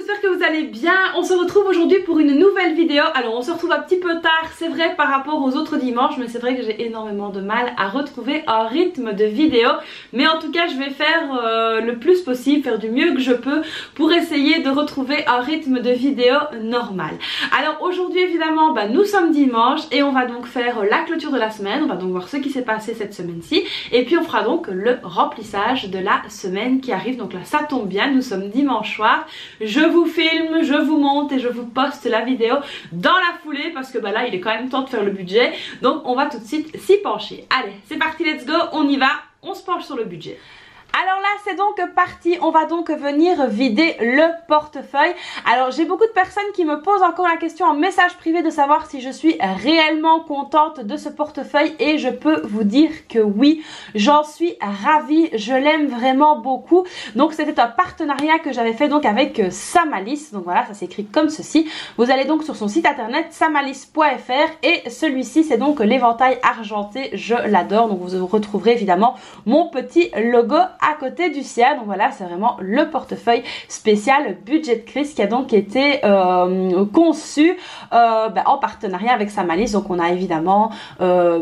j'espère que vous allez bien. On se retrouve aujourd'hui pour une nouvelle vidéo. Alors on se retrouve un petit peu tard, c'est vrai par rapport aux autres dimanches, mais c'est vrai que j'ai énormément de mal à retrouver un rythme de vidéo. Mais en tout cas je vais faire le plus possible, faire du mieux que je peux pour essayer de retrouver un rythme de vidéo normal. Alors aujourd'hui évidemment nous sommes dimanche et on va donc faire la clôture de la semaine. On va donc voir ce qui s'est passé cette semaine-ci et puis on fera donc le remplissage de la semaine qui arrive. Donc là ça tombe bien, nous sommes dimanche soir. Je vous filme, je vous monte et je vous poste la vidéo dans la foulée parce que là il est quand même temps de faire le budget. Donc on va tout de suite s'y pencher. Allez c'est parti, let's go, on y va, on se penche sur le budget. Alors là c'est donc parti, on va donc venir vider le portefeuille. Alors j'ai beaucoup de personnes qui me posent encore la question en message privé de savoir si je suis réellement contente de ce portefeuille et je peux vous dire que oui, j'en suis ravie, je l'aime vraiment beaucoup. Donc c'était un partenariat que j'avais fait donc avec Samalis, donc voilà ça s'écrit comme ceci. Vous allez donc sur son site internet samalis.fr et celui-ci c'est donc l'éventail argenté, je l'adore. Donc vous retrouverez évidemment mon petit logo à côté du sien. Donc voilà c'est vraiment le portefeuille spécial budget de crise qui a donc été conçu en partenariat avec Samalis. Donc on a évidemment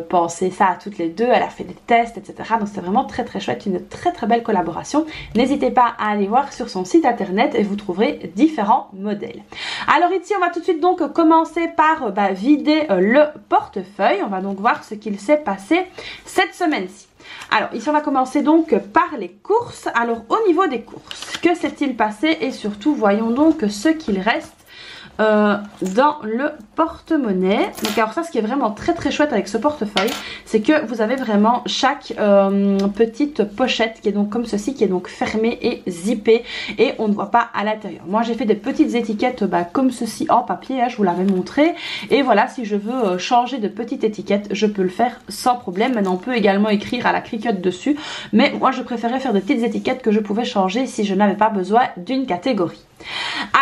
pensé ça à toutes les deux, elle a fait des tests etc. Donc c'est vraiment très très chouette, une très très belle collaboration. N'hésitez pas à aller voir sur son site internet et vous trouverez différents modèles. Alors ici on va tout de suite donc commencer par vider le portefeuille. On va donc voir ce qu'il s'est passé cette semaine-ci. Alors ici on va commencer donc par les courses. Alors au niveau des courses, que s'est-il passé et surtout voyons donc ce qu'il reste dans le porte-monnaie. Donc alors ça ce qui est vraiment très très chouette avec ce portefeuille, c'est que vous avez vraiment chaque petite pochette qui est donc comme ceci, qui est donc fermée et zippée et on ne voit pas à l'intérieur. Moi j'ai fait des petites étiquettes comme ceci en papier, je vous l'avais montré, et voilà si je veux changer de petite étiquette je peux le faire sans problème. Maintenant on peut également écrire à la cricotte dessus, mais moi je préférais faire des petites étiquettes que je pouvais changer si je n'avais pas besoin d'une catégorie.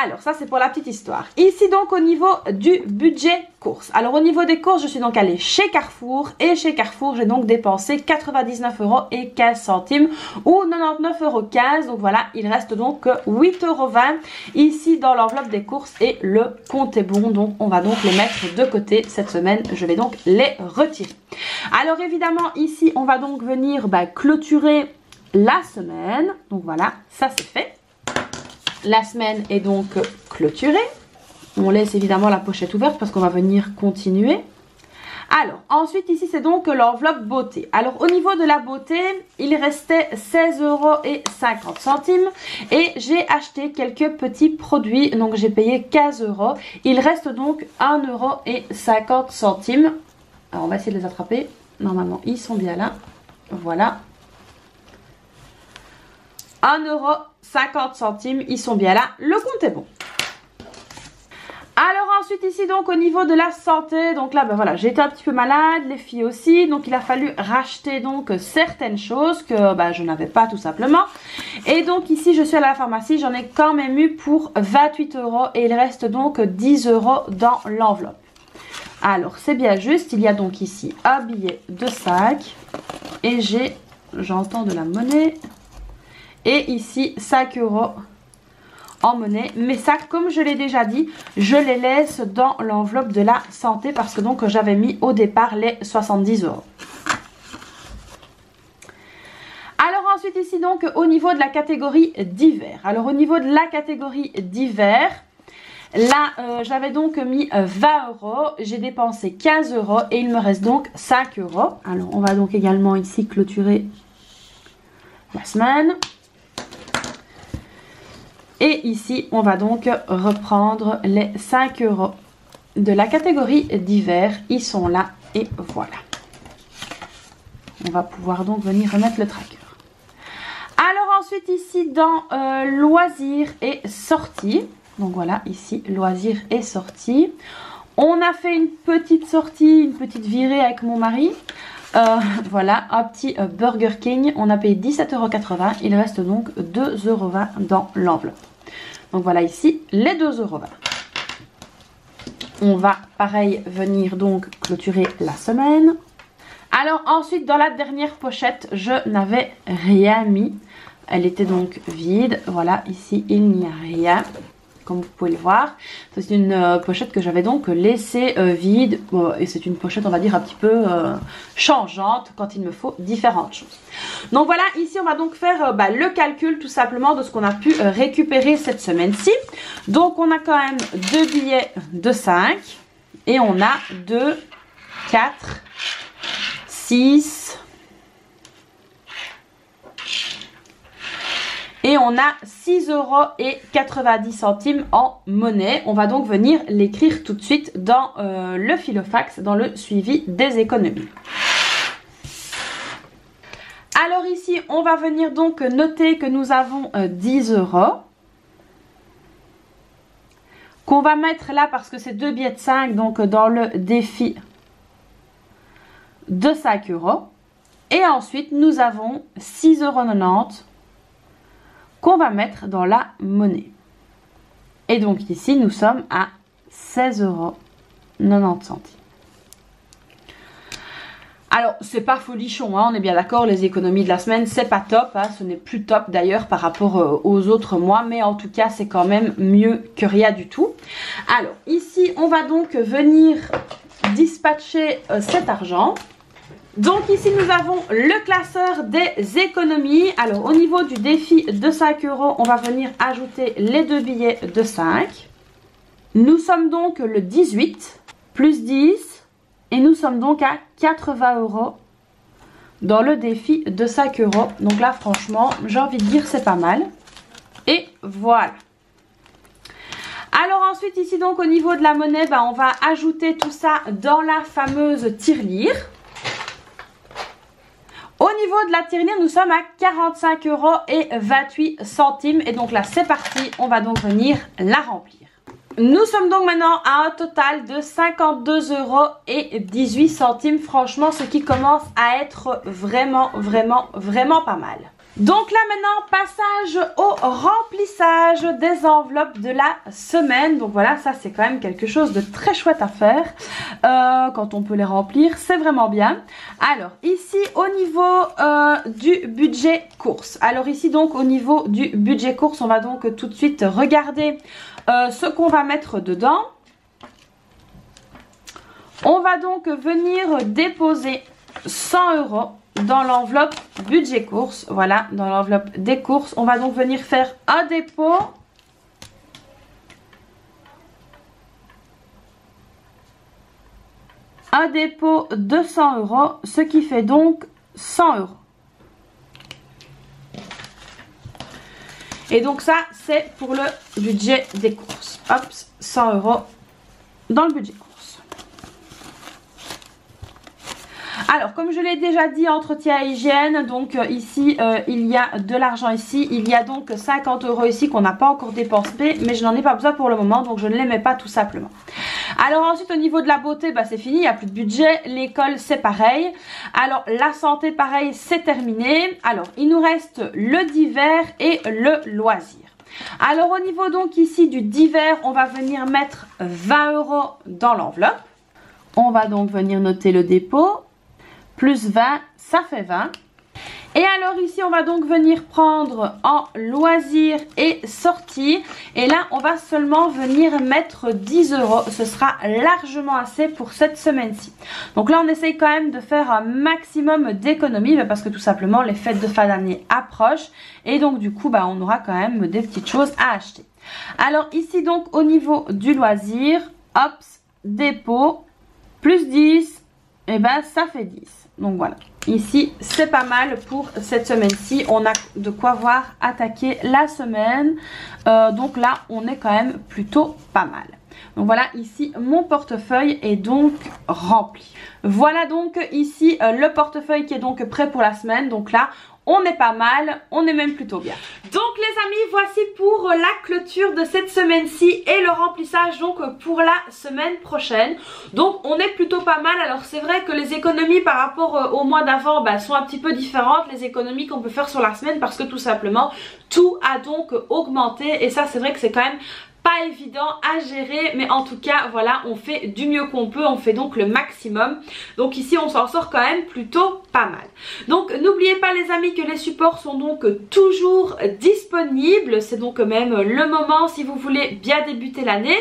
Alors ça c'est pour la petite histoire. Ici donc au niveau du budget courses. Alors au niveau des courses je suis donc allée chez Carrefour et chez Carrefour j'ai donc dépensé 99,15 € ou 99,15 €. Donc voilà il reste donc 8,20 € ici dans l'enveloppe des courses et le compte est bon. Donc on va donc les mettre de côté cette semaine, je vais donc les retirer. Alors évidemment ici on va donc venir clôturer la semaine. Donc voilà ça c'est fait. La semaine est donc clôturée. On laisse évidemment la pochette ouverte parce qu'on va venir continuer. Alors, ensuite ici c'est donc l'enveloppe beauté. Alors au niveau de la beauté, il restait 16,50 € et j'ai acheté quelques petits produits. Donc j'ai payé 15 €. Il reste donc 1,50 €. Alors on va essayer de les attraper. Normalement ils sont bien là. Voilà. 1,50 €, ils sont bien là, le compte est bon. Alors ensuite ici donc au niveau de la santé, donc là voilà j'ai été un petit peu malade, les filles aussi, donc il a fallu racheter donc certaines choses que je n'avais pas tout simplement. Et donc ici je suis allée à la pharmacie, j'en ai quand même eu pour 28 € et il reste donc 10 € dans l'enveloppe. Alors c'est bien juste, il y a donc ici un billet de 5 et j'entends de la monnaie. Et ici 5 € en monnaie. Mais ça comme je l'ai déjà dit, je les laisse dans l'enveloppe de la santé parce que donc j'avais mis au départ les 70 €. Alors ensuite ici donc au niveau de la catégorie d'hiver. Alors au niveau de la catégorie d'hiver, là j'avais donc mis 20 €, j'ai dépensé 15 € et il me reste donc 5 €. Alors on va donc également ici clôturer la semaine. Et ici, on va donc reprendre les 5 € de la catégorie d'hiver. Ils sont là et voilà. On va pouvoir donc venir remettre le tracker. Alors ensuite ici dans loisirs et sorties. Donc voilà, ici loisirs et sorties. On a fait une petite sortie, une petite virée avec mon mari. Voilà, un petit Burger King. On a payé 17,80 €. Il reste donc 2,20 € dans l'enveloppe. Donc voilà ici les 2,20 €. On va pareil venir donc clôturer la semaine. Alors ensuite dans la dernière pochette je n'avais rien mis. Elle était donc vide. Voilà ici il n'y a rien. comme vous pouvez le voir. C'est une pochette que j'avais donc laissée vide et c'est une pochette, on va dire, un petit peu changeante quand il me faut différentes choses. Donc voilà, ici on va donc faire le calcul tout simplement de ce qu'on a pu récupérer cette semaine-ci. Donc on a quand même 2 billets de 5 et on a 2, 4, 6... et on a 6,90 € en monnaie. On va donc venir l'écrire tout de suite dans le filofax, dans le suivi des économies. Alors ici, on va venir donc noter que nous avons 10 € qu'on va mettre là parce que c'est 2 billets de 5, donc dans le défi de 5 €. Et ensuite, nous avons 6,90 € qu'on va mettre dans la monnaie. Et donc ici, nous sommes à 16,90 €. Alors, c'est pas folichon, hein, on est bien d'accord, les économies de la semaine, c'est pas top, hein, ce n'est plus top d'ailleurs par rapport aux autres mois, mais en tout cas, c'est quand même mieux que rien du tout. Alors, ici, on va donc venir dispatcher cet argent. Donc ici nous avons le classeur des économies. Alors au niveau du défi de 5 €, on va venir ajouter les 2 billets de 5. Nous sommes donc le 18 plus 10 et nous sommes donc à 80 € dans le défi de 5 €. Donc là franchement j'ai envie de dire c'est pas mal. Et voilà. Alors ensuite ici donc au niveau de la monnaie, on va ajouter tout ça dans la fameuse tirelire. Au niveau de la tirelire, nous sommes à 45,28 € et donc là c'est parti, on va donc venir la remplir. Nous sommes donc maintenant à un total de 52,18 €, franchement ce qui commence à être vraiment pas mal. Donc là maintenant, passage au remplissage des enveloppes de la semaine. Donc voilà, ça c'est quand même quelque chose de très chouette à faire. Quand on peut les remplir, c'est vraiment bien. Alors ici au niveau du budget course. Alors ici donc au niveau du budget course, on va donc tout de suite regarder ce qu'on va mettre dedans. On va donc venir déposer 100 € dans l'enveloppe budget course. Voilà, dans l'enveloppe des courses, on va donc venir faire un dépôt. Un dépôt de 100 €, ce qui fait donc 100 €. Et donc ça, c'est pour le budget des courses. Hop, 100 € dans le budget course. Alors, comme je l'ai déjà dit, entretien et hygiène, donc ici, il y a de l'argent ici. Il y a donc 50 € ici qu'on n'a pas encore dépensé, mais je n'en ai pas besoin pour le moment, donc je ne les mets pas tout simplement. Alors ensuite, au niveau de la beauté, c'est fini, il n'y a plus de budget. L'école, c'est pareil. Alors, la santé, pareil, c'est terminé. Alors, il nous reste le divers et le loisir. Alors, au niveau donc ici du divers, on va venir mettre 20 € dans l'enveloppe. On va donc venir noter le dépôt. Plus 20, ça fait 20. Et alors ici, on va donc venir prendre en loisirs et sorties. Et là, on va seulement venir mettre 10 €. Ce sera largement assez pour cette semaine-ci. Donc là, on essaye quand même de faire un maximum d'économies. Parce que tout simplement, les fêtes de fin d'année approchent. Et donc du coup, on aura quand même des petites choses à acheter. Alors ici, donc au niveau du loisir, hop, dépôt, plus 10, et ça fait 10. Donc voilà, ici c'est pas mal pour cette semaine-ci. On a de quoi voir attaquer la semaine. Donc là, on est quand même plutôt pas mal. Donc voilà, ici mon portefeuille est donc rempli. Voilà donc ici le portefeuille qui est donc prêt pour la semaine. Donc là, on est pas mal, on est même plutôt bien. Donc les amis, voici pour la clôture de cette semaine-ci et le remplissage donc pour la semaine prochaine. Donc on est plutôt pas mal. Alors c'est vrai que les économies par rapport au mois d'avant sont un petit peu différentes. Les économies qu'on peut faire sur la semaine parce que tout simplement tout a donc augmenté. Et ça c'est vrai que c'est quand même pas évident à gérer, mais en tout cas voilà, on fait du mieux qu'on peut, on fait donc le maximum. Donc ici on s'en sort quand même plutôt pas mal. Donc n'oubliez pas les amis que les supports sont donc toujours disponibles, c'est donc même le moment si vous voulez bien débuter l'année.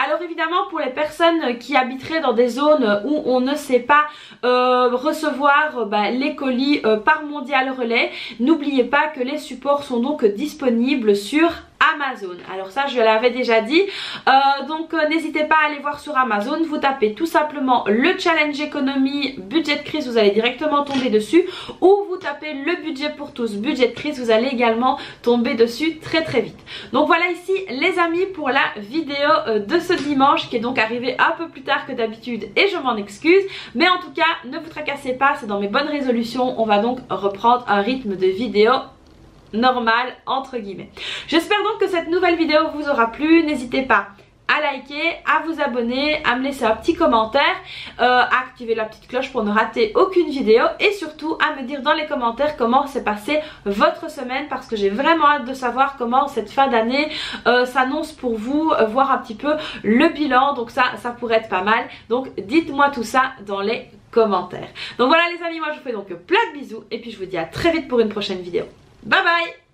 Alors évidemment pour les personnes qui habiteraient dans des zones où on ne sait pas recevoir les colis par Mondial Relais, n'oubliez pas que les supports sont donc disponibles sur Amazon. Alors ça je l'avais déjà dit, donc n'hésitez pas à aller voir sur Amazon, vous tapez tout simplement le challenge économie budget de crise, vous allez directement tomber dessus, ou vous tapez le budget pour tous budget de crise, vous allez également tomber dessus très très vite. Donc voilà ici les amis pour la vidéo de ce dimanche qui est donc arrivée un peu plus tard que d'habitude et je m'en excuse, mais en tout cas ne vous tracassez pas, c'est dans mes bonnes résolutions, on va donc reprendre un rythme de vidéo normal entre guillemets. J'espère donc que cette nouvelle vidéo vous aura plu, n'hésitez pas à liker, à vous abonner, à me laisser un petit commentaire, à activer la petite cloche pour ne rater aucune vidéo et surtout à me dire dans les commentaires comment s'est passée votre semaine parce que j'ai vraiment hâte de savoir comment cette fin d'année s'annonce pour vous, voir un petit peu le bilan, donc ça pourrait être pas mal, donc dites-moi tout ça dans les commentaires. Donc voilà les amis, moi je vous fais donc plein de bisous et puis je vous dis à très vite pour une prochaine vidéo. Bye bye!